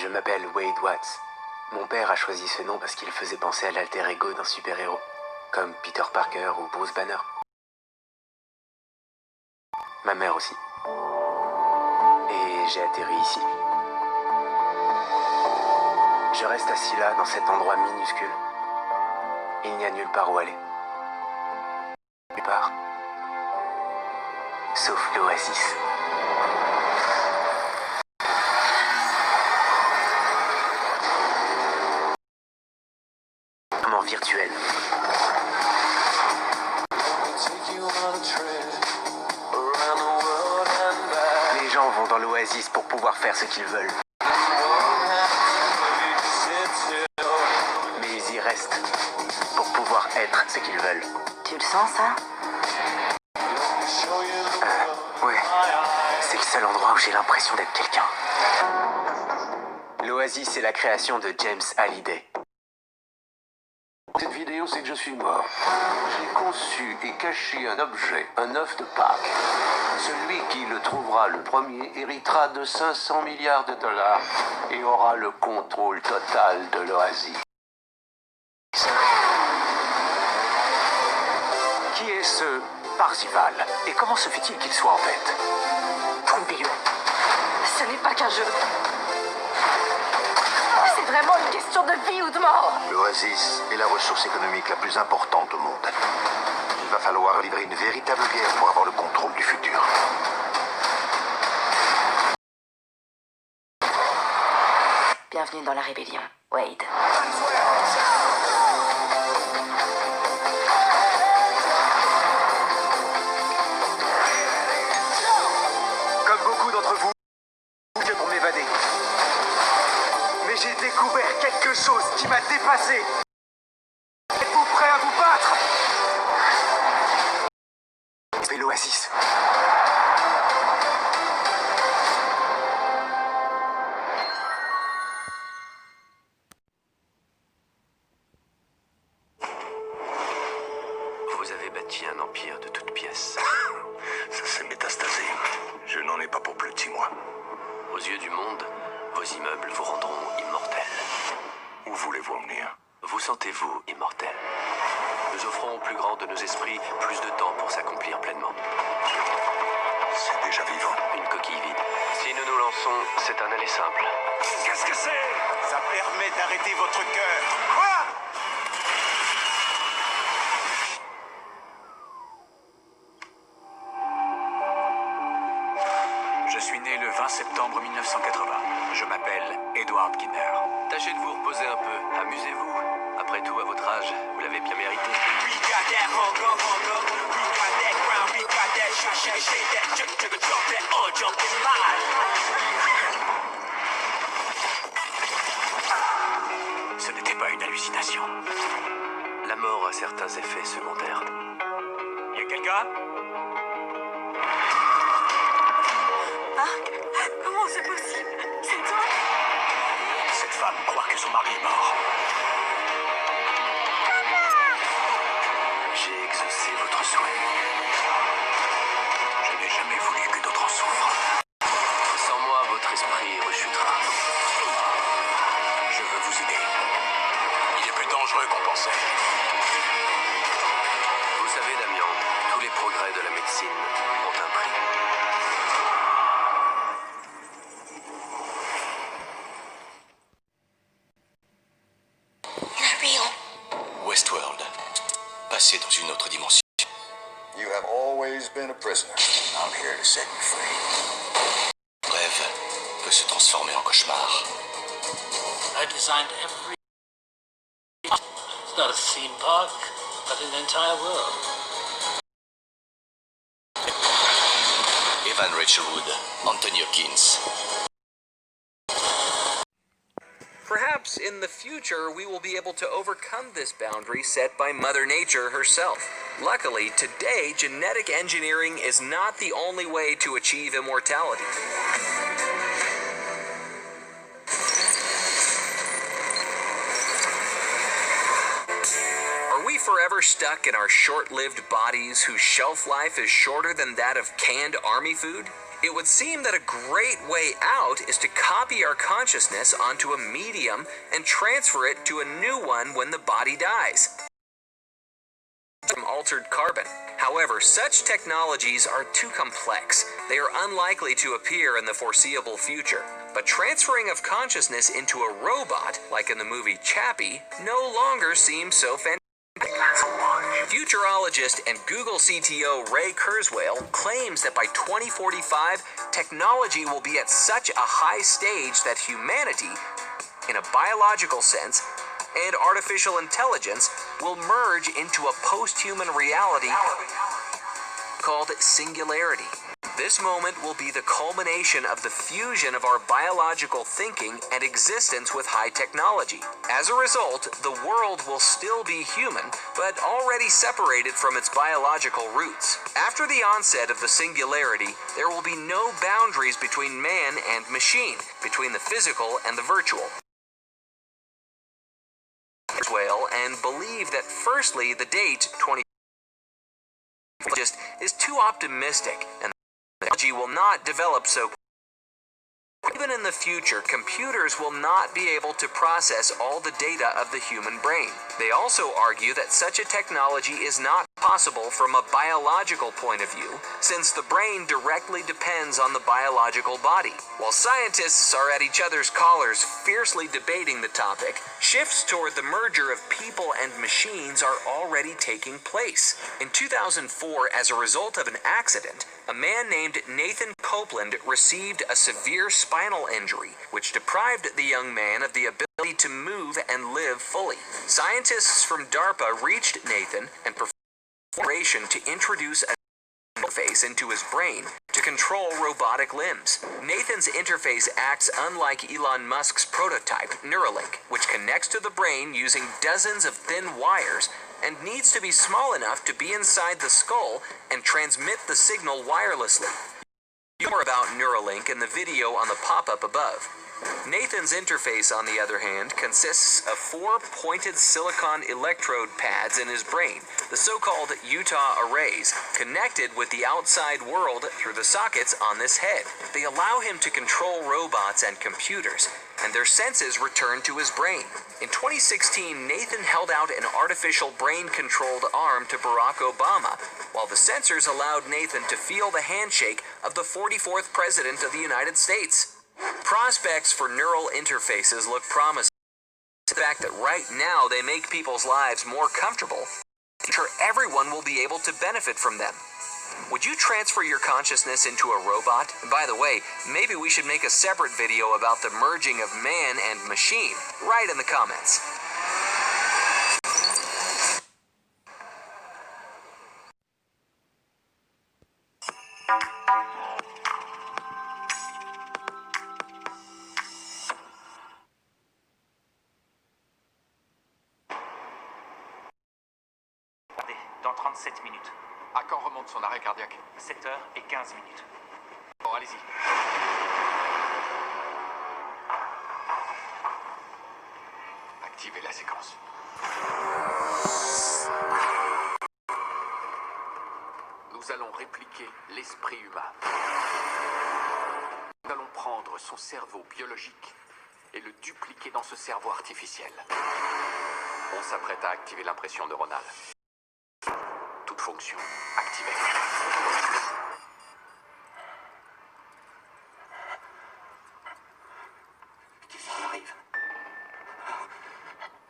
Je m'appelle Wade Watts. Mon père a choisi ce nom parce qu'il faisait penser à l'alter ego d'un super-héros, comme Peter Parker ou Bruce Banner. Ma mère aussi. Et j'ai atterri ici. Je reste assis là, dans cet endroit minuscule. Il n'y a nulle part où aller. Nulle part. Sauf l'oasis. En virtuel. Les gens vont dans l'oasis pour pouvoir faire ce qu'ils veulent. Mais ils y restent pour pouvoir être ce qu'ils veulent. Tu le sens, ça? Ouais. C'est le seul endroit où j'ai l'impression d'être quelqu'un. L'oasis est la création de James Halliday. Cette vidéo, c'est que je suis mort. J'ai conçu et caché un objet, un œuf de Pâques. Celui qui le trouvera le premier héritera de 500 milliards de dollars et aura le contrôle total de l'oasis. Qui est ce Parzival? Et comment se fait-il qu'il soit en fait? Trompez-le. Ce n'est pas qu'un jeu. C'est vraiment une question de vie ou de mort. L'Oasis est la ressource économique la plus importante au monde. Il va falloir livrer une véritable guerre pour avoir le contrôle du futur. Bienvenue dans la rébellion, Wade. Comme beaucoup d'entre vous, c'est pour m'évader. Mais j'ai découvert quelque chose qui m'a dépassé. Êtes-vous prêts à vous battre? C'est l'oasis. Vous avez bâti un empire de toutes pièces. Ça s'est métastasé. Je n'en ai pas pour plus de 6 mois. Aux yeux du monde, vos immeubles vous rendront immortels. Où voulez-vous en venir? Vous sentez-vous immortel? Nous offrons au plus grand de nos esprits plus de temps pour s'accomplir pleinement. C'est déjà vivant. Une coquille vide. Si nous nous lançons, c'est un aller simple. Qu'est-ce que c'est? Ça permet d'arrêter votre cœur. Quoi? Je suis né le 20 septembre 1980. Je m'appelle Edward Kinner. Tâchez de vous reposer un peu. Amusez-vous. Après tout, à votre âge, vous l'avez bien mérité. We got that hunger. We got that ground. We got that shake that jump to the jump that jump in line. Ce n'était pas une hallucination. La mort a certains effets secondaires. Y a quelqu'un? Marc, comment c'est possible? C'est toi? Cette femme croit que son mari est mort. J'ai exaucé votre souhait. Je n'ai jamais voulu que d'autres en souffrent. Sans moi, votre esprit rechutera. Je veux vous aider. Il est plus dangereux qu'on pensait. Vous savez, Damien, tous les progrès de la médecine ont un prix. Westworld. Passer dans une autre dimension. You have always been a prisoner. I'm here to set you free. Rêve peut se transformer en cauchemar. I designed every... It's not a theme park, but an entire world. Evan Rachel Wood, Anthony Hopkins. Perhaps in the future we will be able to overcome this boundary set by Mother Nature herself. Luckily, today genetic engineering is not the only way to achieve immortality. Are we forever stuck in our short-lived bodies whose shelf life is shorter than that of canned army food? It would seem that a great way out is to copy our consciousness onto a medium and transfer it to a new one when the body dies. From altered carbon. However, such technologies are too complex. They are unlikely to appear in the foreseeable future. But transferring of consciousness into a robot, like in the movie Chappie, no longer seems so fantastic. Futurologist and Google CTO Ray Kurzweil claims that by 2045, technology will be at such a high stage that humanity, in a biological sense, and artificial intelligence will merge into a post-human reality called singularity. This moment will be the culmination of the fusion of our biological thinking and existence with high technology. As a result, the world will still be human, but already separated from its biological roots. After the onset of the singularity, there will be no boundaries between man and machine, between the physical and the virtual. And believe that firstly, the date 20 is too optimistic and technology will not develop so quickly. Even in the future, computers will not be able to process all the data of the human brain. They also argue that such a technology is not possible from a biological point of view, since the brain directly depends on the biological body. While scientists are at each other's collars fiercely debating the topic, shifts toward the merger of people and machines are already taking place. In 2004, as a result of an accident, a man named Nathan Copeland received a severe spinal injury, which deprived the young man of the ability to move and live fully. Scientists from DARPA reached Nathan and performed an operation to introduce a interface into his brain to control robotic limbs. Nathan's interface acts unlike Elon Musk's prototype, Neuralink, which connects to the brain using dozens of thin wires and needs to be small enough to be inside the skull and transmit the signal wirelessly. More about Neuralink in the video on the pop-up above. Nathan's interface, on the other hand, consists of 4 pointed silicon electrode pads in his brain, the so-called Utah arrays, connected with the outside world through the sockets on this head. They allow him to control robots and computers, and their senses return to his brain. In 2016, Nathan held out an artificial brain-controlled arm to Barack Obama, while the sensors allowed Nathan to feel the handshake of the 44th President of the United States. Prospects for neural interfaces look promising. The fact that right now they make people's lives more comfortable, sure everyone will be able to benefit from them. Would you transfer your consciousness into a robot? By the way, maybe we should make a separate video about the merging of man and machine. Write in the comments. Dans 37 minutes. À quand remonte son arrêt cardiaque? 7h15. Bon, allez-y. Activez la séquence. Nous allons répliquer l'esprit humain. Nous allons prendre son cerveau biologique et le dupliquer dans ce cerveau artificiel. On s'apprête à activer l'impression neuronale. Toute fonction activée. Qu'est-ce qui arrive?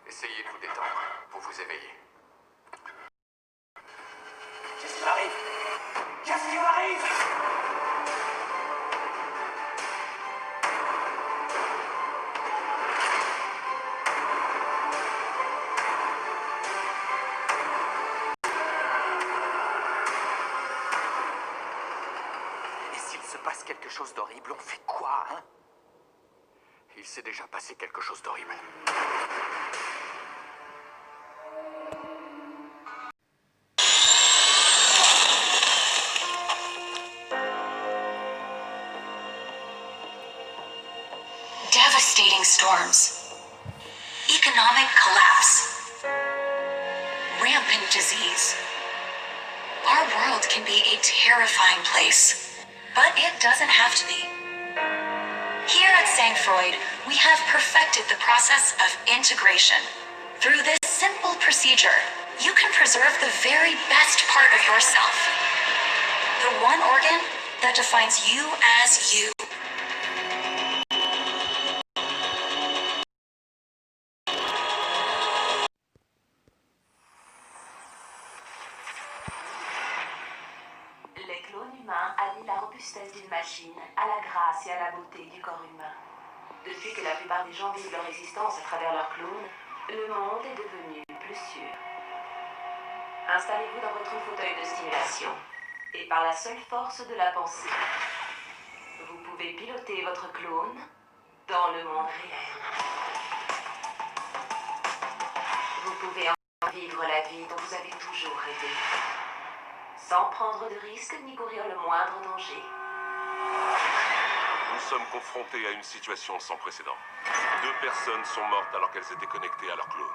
Essayez de vous détendre pour vous éveiller. Qu'est-ce qui m'arrive? Qu'est-ce qui m'arrive? Passe quelque chose d'horrible, on fait quoi, hein? Il s'est déjà passé quelque chose d'horrible. Devastating storms, economic collapse, rampant disease. Our world can be a terrifying place. but it doesn't have to be. Here at St. Freud, we have perfected the process of integration. Through this simple procedure, you can preserve the very best part of yourself. The one organ that defines you as you. Les clones humains allient la robustesse d'une machine à la grâce et à la beauté du corps humain. Depuis que la plupart des gens vivent leur existence à travers leurs clones, le monde est devenu plus sûr. Installez-vous dans votre fauteuil de stimulation et par la seule force de la pensée, vous pouvez piloter votre clone dans le monde réel. Vous pouvez en vivre la vie dont vous avez toujours rêvé, sans prendre de risques ni courir le moindre danger. Nous sommes confrontés à une situation sans précédent. 2 personnes sont mortes alors qu'elles étaient connectées à leur clone.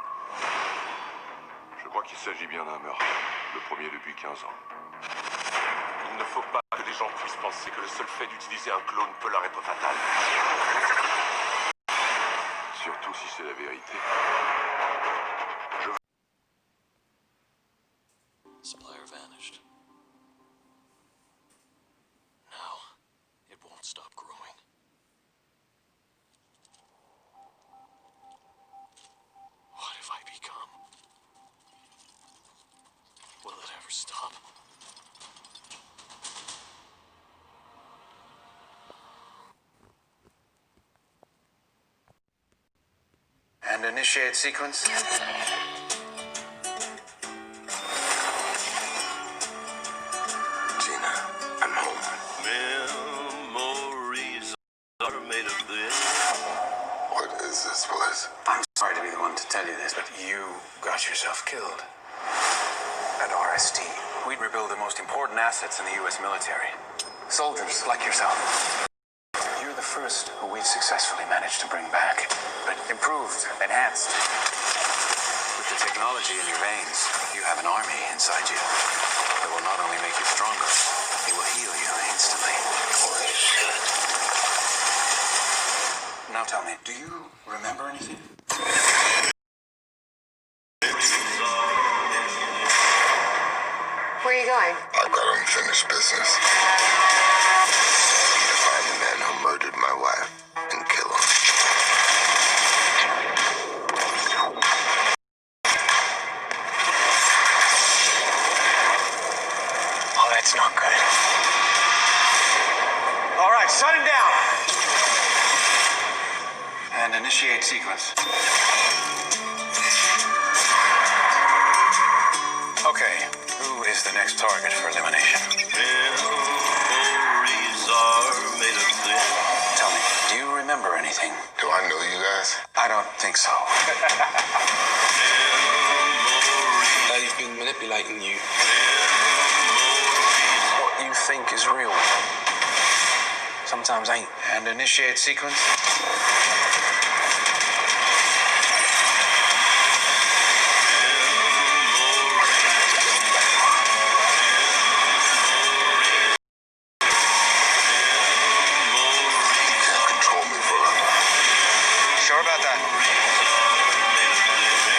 Je crois qu'il s'agit bien d'un meurtre. Le premier depuis 15 ans. Il ne faut pas que les gens puissent penser que le seul fait d'utiliser un clone peut leur être fatal. Surtout si c'est la vérité. Supplier vanished. Now, it won't stop growing. What have I become? Will it ever stop? And initiate sequence. Gina, I'm home. Memories are made of this. What is this place? I'm sorry to be the one to tell you this, but you got yourself killed. At RST, we rebuild the most important assets in the U.S. military. Soldiers like yourself. You're the first who we've successfully managed to bring back, but improved, enhanced. With the technology in your veins, you have an army inside you that will not only make you stronger, it will heal you instantly. Holy shit. Now tell me, do you remember anything? Where are you going? I've got unfinished business. I need to find the man who murdered my wife and kill him. Oh, that's not good. All right, shut him down. And initiate sequence. Okay, who is the next target for elimination? Memories are made of this. Tell me, do you remember anything? Do I know you guys? I don't think so. They've been manipulating you. What you think is real sometimes ain't. And initiate sequence. Sure about that?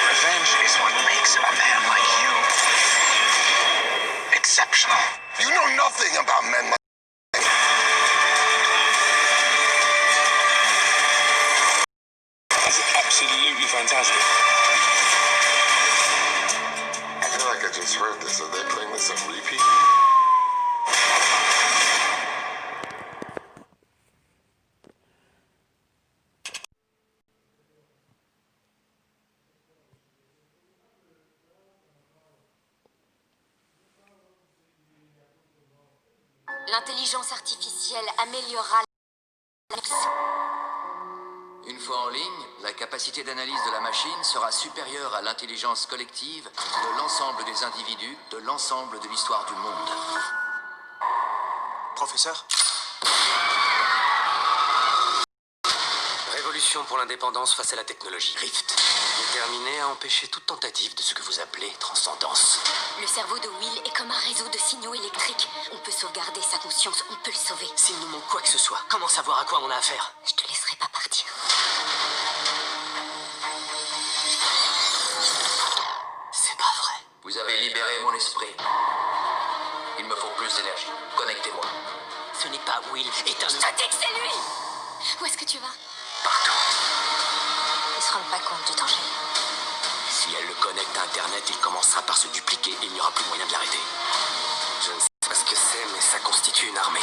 Revenge is what makes a man like you exceptional. You know nothing about men like That's absolutely fantastic. I feel like I just heard this. Are they playing this on repeat? L'intelligence artificielle améliorera la... Une fois en ligne, la capacité d'analyse de la machine sera supérieure à l'intelligence collective de l'ensemble des individus, de l'ensemble de l'histoire du monde. Professeur? Révolution pour l'indépendance face à la technologie. Rift. Déterminé à empêcher toute tentative de ce que vous appelez transcendance. Le cerveau de Will est comme un réseau de signaux électriques. On peut sauvegarder sa conscience, on peut le sauver. S'il nous manque quoi que ce soit, comment savoir à quoi on a affaire? Je te laisserai pas partir. C'est pas vrai. Vous avez libéré mon esprit. Il me faut plus d'énergie. Connectez-moi. Ce n'est pas Will, est un... Je te dis que c'est lui! Où est-ce que tu vas? Partout. Ils se rendent pas compte du danger. Si elle le connecte à Internet, il commencera par se dupliquer et il n'y aura plus moyen de l'arrêter. Je ne sais pas ce que c'est, mais ça constitue une armée.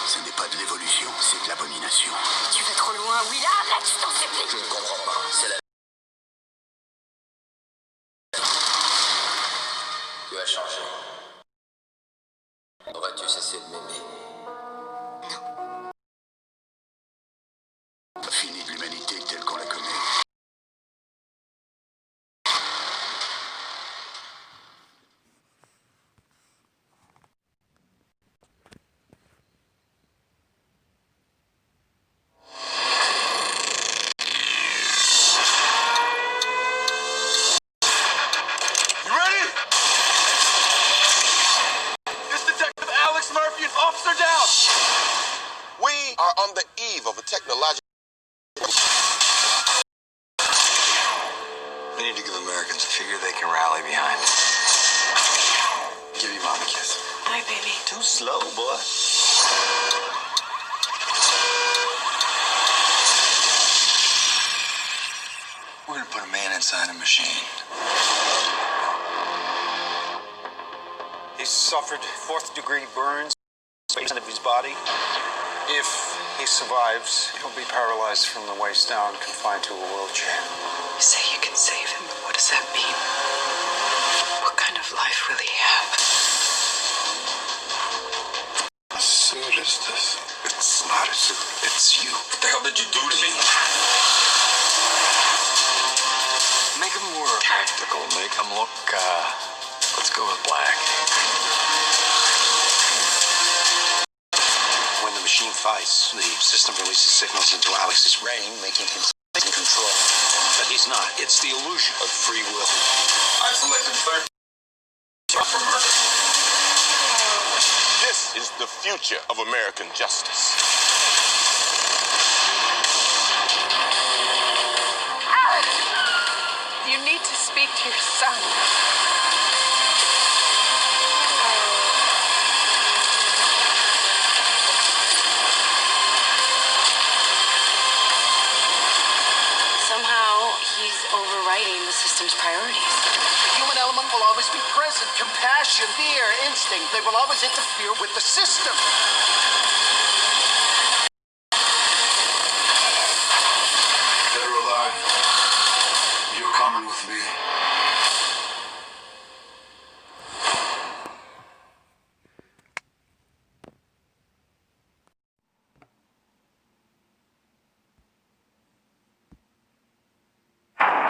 Ce n'est pas de l'évolution, c'est de l'abomination. Tu vas trop loin, Will. Arrête, je t'en supplie! Je ne comprends pas. C'est la... Tu as changé. Aurais-tu cessé de m'aimer? Non. Fini de l'humanité telle qu'on la connaît. You ready? This Detective Alex Murphy and Officer Down. We are on the eve of a technological... We need to give Americans a figure they can rally behind. Give your mom a kiss. Hi, baby. Too slow, boy. We're gonna put a man inside a machine. He suffered fourth-degree burns of his body. If he survives, he'll be paralyzed from the waist down, confined to a wheelchair. You say you can save him, but what does that mean? What kind of life will he have? A suit is this? It's not a suit. It's you. What the hell did you do to me? Make him more tactical. Make him look, let's go with black. When the machine fights, the system releases signals into Alex's brain, making him in control. But he's not. It's the illusion of free will. I selected third for murder. This is the future of American justice. Alex! You need to speak to your son. Somehow, he's overriding the system's priorities. The human element will always be present. Compassion, fear, instinct, they will always interfere with the system. Dead or alive, you're coming with me.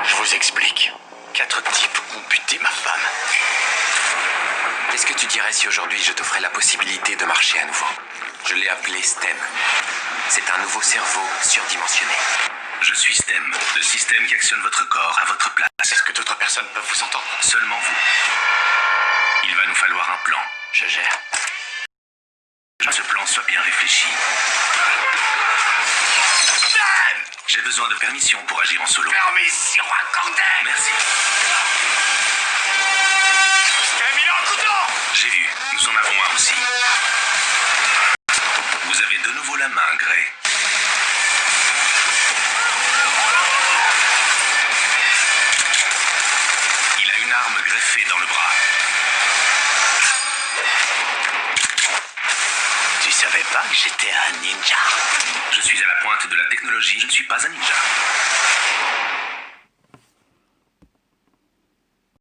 Je vous explique. 4 types ont buté ma femme. Qu'est-ce que tu dirais si aujourd'hui je t'offrais la possibilité de marcher à nouveau? Je l'ai appelé STEM. C'est un nouveau cerveau surdimensionné. Je suis STEM, le système qui actionne votre corps à votre place. Est-ce que d'autres personnes peuvent vous entendre? Seulement vous. Il va nous falloir un plan. Je gère. Que ce plan soit bien réfléchi. STEM! J'ai besoin de permission pour agir en solo. Permission accordée! Merci. STEM, il est en couteau! J'ai vu, nous en avons un aussi. Vous avez de nouveau la main, Gray. Il a une arme greffée dans le bras. Tu savais pas que j'étais un ninja? Je suis à la pointe de la technologie, je ne suis pas un ninja.